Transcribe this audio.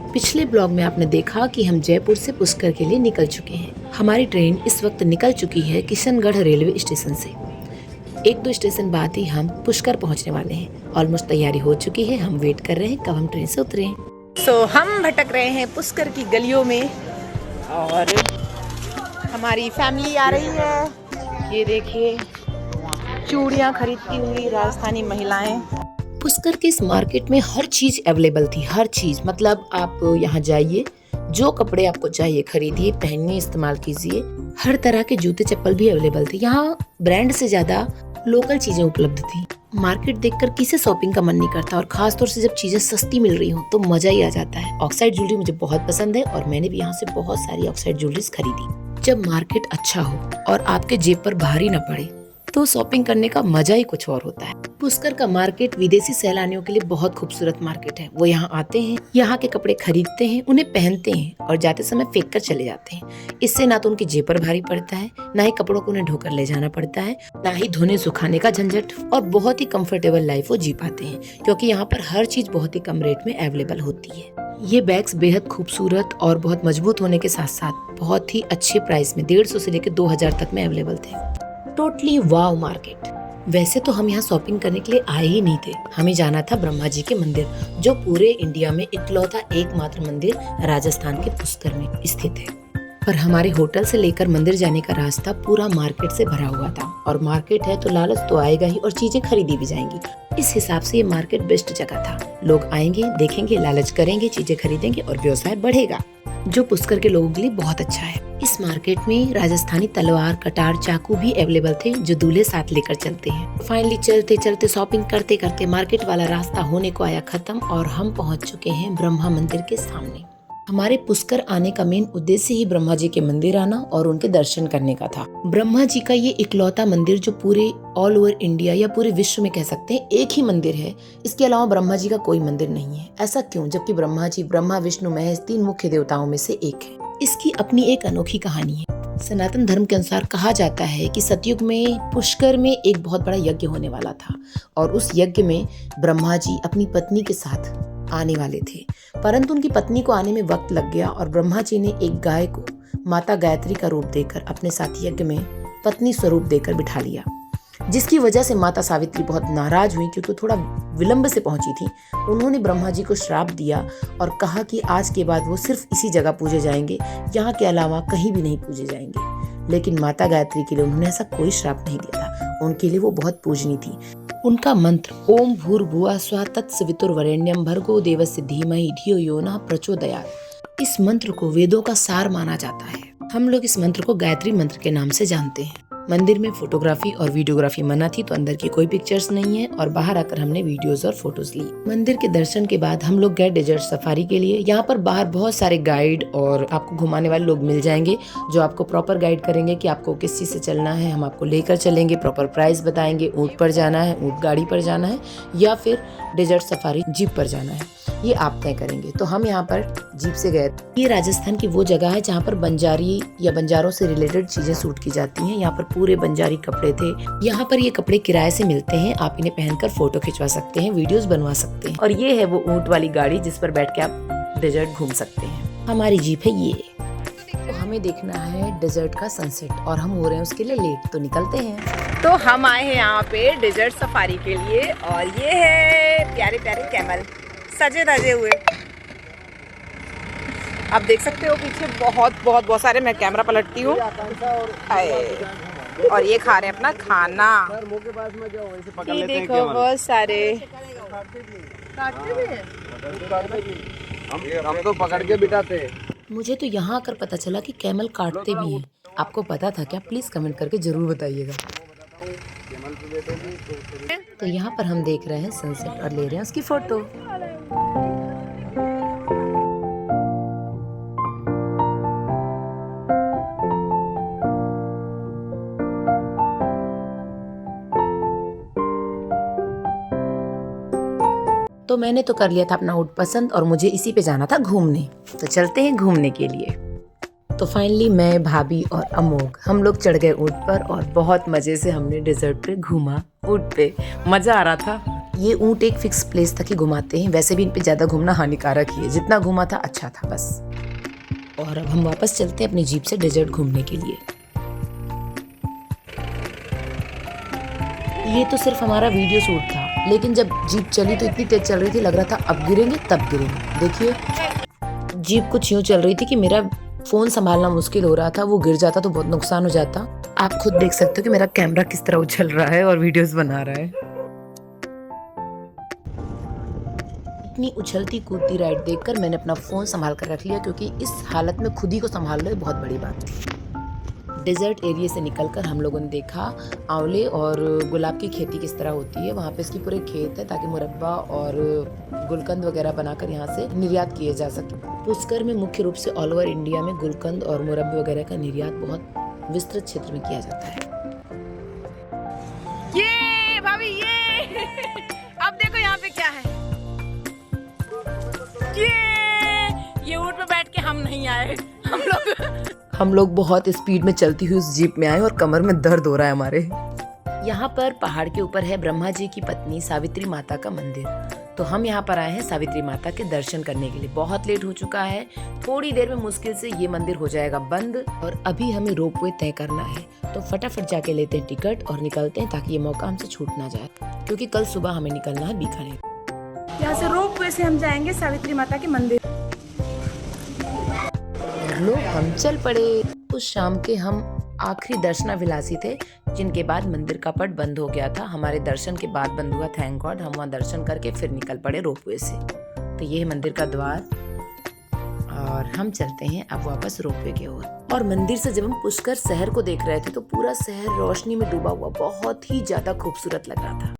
पिछले ब्लॉग में आपने देखा कि हम जयपुर से पुष्कर के लिए निकल चुके हैं। हमारी ट्रेन इस वक्त निकल चुकी है किशनगढ़ रेलवे स्टेशन से। एक दो स्टेशन बाद ही हम पुष्कर पहुंचने वाले हैं। ऑलमोस्ट तैयारी हो चुकी है, हम वेट कर रहे हैं कब हम ट्रेन से उतरे। हम भटक रहे हैं पुष्कर की गलियों में और हमारी फैमिली आ रही है। ये देखिए चूड़ियाँ खरीदती हुई राजस्थानी महिलाएं। पुष्कर के इस मार्केट में हर चीज अवेलेबल थी, हर चीज। मतलब आप यहाँ जाइए, जो कपड़े आपको चाहिए खरीदिए, पहनिए, इस्तेमाल कीजिए। हर तरह के जूते चप्पल भी अवेलेबल थे। यहाँ ब्रांड से ज्यादा लोकल चीजें उपलब्ध थी। मार्केट देखकर किसे शॉपिंग का मन नहीं करता, और खास तौर से जब चीजें सस्ती मिल रही हो तो मजा ही आ जाता है। ऑक्साइड ज्वेलरी मुझे बहुत पसंद है और मैंने भी यहाँ से बहुत सारी ऑक्साइड ज्वेलरीज खरीदी। जब मार्केट अच्छा हो और आपके जेब पर भारी न पड़े तो शॉपिंग करने का मजा ही कुछ और होता है। पुष्कर का मार्केट विदेशी सैलानियों के लिए बहुत खूबसूरत मार्केट है। वो यहाँ आते हैं, यहाँ के कपड़े खरीदते हैं, उन्हें पहनते हैं और जाते समय फेंक कर चले जाते हैं। इससे ना तो उनकी जेब पर भारी पड़ता है, ना ही कपड़ों को उन्हें ढोकर ले जाना पड़ता है, ना ही धोने सुखाने का झंझट, और बहुत ही कंफर्टेबल लाइफ वो जी पाते हैं क्योंकि यहाँ पर हर चीज बहुत ही कम रेट में अवेलेबल होती है। ये बैग्स बेहद खूबसूरत और बहुत मजबूत होने के साथ साथ बहुत ही अच्छे प्राइस में 150 से लेकर 2000 तक में अवेलेबल थे। टोटली वाव मार्केट। वैसे तो हम यहाँ शॉपिंग करने के लिए आए ही नहीं थे, हमें जाना था ब्रह्मा जी के मंदिर, जो पूरे इंडिया में इकलौता एकमात्र मंदिर राजस्थान के पुष्कर में स्थित है। पर हमारे होटल से लेकर मंदिर जाने का रास्ता पूरा मार्केट से भरा हुआ था, और मार्केट है तो लालच तो आएगा ही और चीजें खरीदी भी जाएंगी। इस हिसाब से ये मार्केट बेस्ट जगह था। लोग आएंगे, देखेंगे, लालच करेंगे, चीजें खरीदेंगे और व्यवसाय बढ़ेगा, जो पुष्कर के लोगों के लिए बहुत अच्छा है। इस मार्केट में राजस्थानी तलवार, कटार, चाकू भी अवेलेबल थे जो दूल्हे साथ लेकर चलते हैं। फाइनली चलते चलते शॉपिंग करते करते मार्केट वाला रास्ता होने को आया खत्म और हम पहुंच चुके हैं ब्रह्मा मंदिर के सामने। हमारे पुष्कर आने का मेन उद्देश्य ही ब्रह्मा जी के मंदिर आना और उनके दर्शन करने का था। ब्रह्मा जी का ये इकलौता मंदिर जो पूरे ऑल ओवर इंडिया या पूरे विश्व में कह सकते हैं एक ही मंदिर है। इसके अलावा ब्रह्मा जी का कोई मंदिर नहीं है। ऐसा क्यों, जबकि ब्रह्मा जी ब्रह्मा विष्णु महेश 3 मुख्य देवताओं में से एक है। इसकी अपनी एक अनोखी कहानी है। सनातन धर्म के अनुसार कहा जाता है कि सतयुग में पुष्कर में एक बहुत बड़ा यज्ञ होने वाला था, और उस यज्ञ में ब्रह्मा जी अपनी पत्नी के साथ आने वाले थे, परंतु उनकी पत्नी को आने में वक्त लग गया और ब्रह्मा जी ने एक गाय को माता गायत्री का रूप देकर अपने साथ यज्ञ में पत्नी स्वरूप देकर बिठा लिया, जिसकी वजह से माता सावित्री बहुत नाराज हुई क्योंकि थोड़ा विलंब से पहुंची थी। उन्होंने ब्रह्मा जी को श्राप दिया और कहा कि आज के बाद वो सिर्फ इसी जगह पूजे जाएंगे, यहाँ के अलावा कहीं भी नहीं पूजे जाएंगे। लेकिन माता गायत्री के लिए उन्होंने ऐसा कोई श्राप नहीं दिया था। उनके लिए वो बहुत पूजनीय थी। उनका मंत्र ओम भूर्भुवः स्वः तत्सवितुर्वरेण्यं भर्गो देवस्य धीमहि धियो यो नः प्रचोदयात्। इस मंत्र को वेदों का सार माना जाता है। हम लोग इस मंत्र को गायत्री मंत्र के नाम से जानते हैं। मंदिर में फोटोग्राफी और वीडियोग्राफी मना थी, तो अंदर की कोई पिक्चर्स नहीं है, और बाहर आकर हमने वीडियोस और फोटोज ली। मंदिर के दर्शन के बाद हम लोग गए डेजर्ट सफारी के लिए। यहाँ पर बाहर बहुत सारे गाइड और आपको घुमाने वाले लोग मिल जाएंगे जो आपको प्रॉपर गाइड करेंगे कि आपको किस चीज से चलना है। हम आपको लेकर चलेंगे, प्रॉपर प्राइस बताएंगे, ऊँट पर जाना है, ऊँट गाड़ी पर जाना है, या फिर डेजर्ट सफारी जीप पर जाना है, ये आप तय करेंगे। तो हम यहाँ पर जीप से गए। ये राजस्थान की वो जगह है जहाँ पर बंजारी या बंजारों से रिलेटेड चीजें शूट की जाती हैं। यहाँ पर पूरे बंजारी कपड़े थे। यहाँ पर ये कपड़े किराए से मिलते हैं। आप इन्हें पहनकर फोटो खिंचवा सकते हैं, वीडियोस बनवा सकते हैं। और ये है वो ऊँट वाली गाड़ी जिस पर बैठ के आप डेजर्ट घूम सकते हैं। हमारी जीप है ये। तो हमें देखना है डेजर्ट का सनसेट और हम हो रहे हैं उसके लिए लेट, तो निकलते हैं। तो हम आए हैं यहाँ पे डेजर्ट सफारी के लिए, और ये है प्यारे प्यारे कैमल सजे धजे हुए। आप देख सकते हो पीछे बहुत सारे। मैं कैमरा पलटती हूँ। और ये खा रहे हैं अपना खाना। ये देखो बहुत सारे। हम तो पकड़ के बिठाते हैं। मुझे तो यहाँ आकर पता चला कि कैमल काटते भी हैं। आपको पता था क्या? प्लीज कमेंट करके जरूर बताइएगा। तो यहाँ पर हम देख रहे हैं सनसेट और ले रहे हैं उसकी फोटो। तो मैंने तो कर लिया था अपना ऊँट पसंद और मुझे इसी पे जाना था घूमने। तो चलते हैं घूमने के लिए। तो फाइनली मैं, भाभी और अमोघ हम लोग चढ़ गए ऊँट पर और बहुत मजे से हमने डेजर्ट पे घूमा। ऊँट पे मजा आ रहा था। ये ऊँट एक फिक्स प्लेस तक ही घुमाते हैं, वैसे भी इन पे ज़्यादा घूमना हानिकारक ही है, जितना घूमा था अच्छा था बस। और अब हम वापस चलते हैं अपनी जीप से डेजर्ट घूमने के लिए। ये तो सिर्फ हमारा वीडियो शूट था, लेकिन जब जीप चली तो इतनी तेज चल रही थी, लग रहा था अब गिरेंगे तब गिरेंगे। देखिए जीप कुछ यूँ चल रही थी कि मेरा फ़ोन संभालना मुश्किल हो रहा था, वो गिर जाता तो बहुत नुकसान हो जाता। आप खुद देख सकते हो कि मेरा कैमरा किस तरह उछल रहा है और वीडियोस बना रहा है। इतनी उछलती कूदती राइड देखकर मैंने अपना फ़ोन संभाल कर रख लिया, क्योंकि इस हालत में खुद ही को संभाल लो बहुत बड़ी बात है। डेजर्ट एरिया से निकलकर हम लोगों ने देखा आंवले और गुलाब की खेती किस तरह होती है। वहाँ पे इसकी पूरे खेत है ताकि मुरब्बा और गुलकंद वगैरह बनाकर यहाँ से निर्यात किए जा सके। पुष्कर में मुख्य रूप से ऑल ओवर इंडिया में गुलकंद और मुरब्बे वगैरह का निर्यात बहुत विस्तृत क्षेत्र में किया जाता है। ये भाभी ये अब देखो यहाँ पे क्या है। ये ऊँट पे बैठ के हम नहीं आए, हम लोग बहुत स्पीड में चलती हुई उस जीप में आए और कमर में दर्द हो रहा है हमारे। यहाँ पर पहाड़ के ऊपर है ब्रह्मा जी की पत्नी सावित्री माता का मंदिर, तो हम यहाँ पर आए हैं सावित्री माता के दर्शन करने के लिए। बहुत लेट हो चुका है, थोड़ी देर में मुश्किल से ये मंदिर हो जाएगा बंद, और अभी हमें रोपवे तय करना है, तो फटाफट जाके लेते हैं टिकट और निकलते हैं ताकि ये मौका हमसे छूट ना जाए, क्योंकि कल सुबह हमें निकलना है बीकानेर। यहाँ से रोपवे से हम जाएंगे सावित्री माता के मंदिर। लो हम चल पड़े। उस शाम के हम आखिरी दर्शनाभिलाषी थे, जिनके बाद मंदिर का पट बंद हो गया था। हमारे दर्शन के बाद बंद हुआ, थैंक गॉड। हम वहाँ दर्शन करके फिर निकल पड़े रोपवे से। तो ये है मंदिर का द्वार और हम चलते हैं अब वापस रोपवे की ओर। और मंदिर से जब हम पुष्कर शहर को देख रहे थे तो पूरा शहर रोशनी में डूबा हुआ बहुत ही ज्यादा खूबसूरत लग रहा था।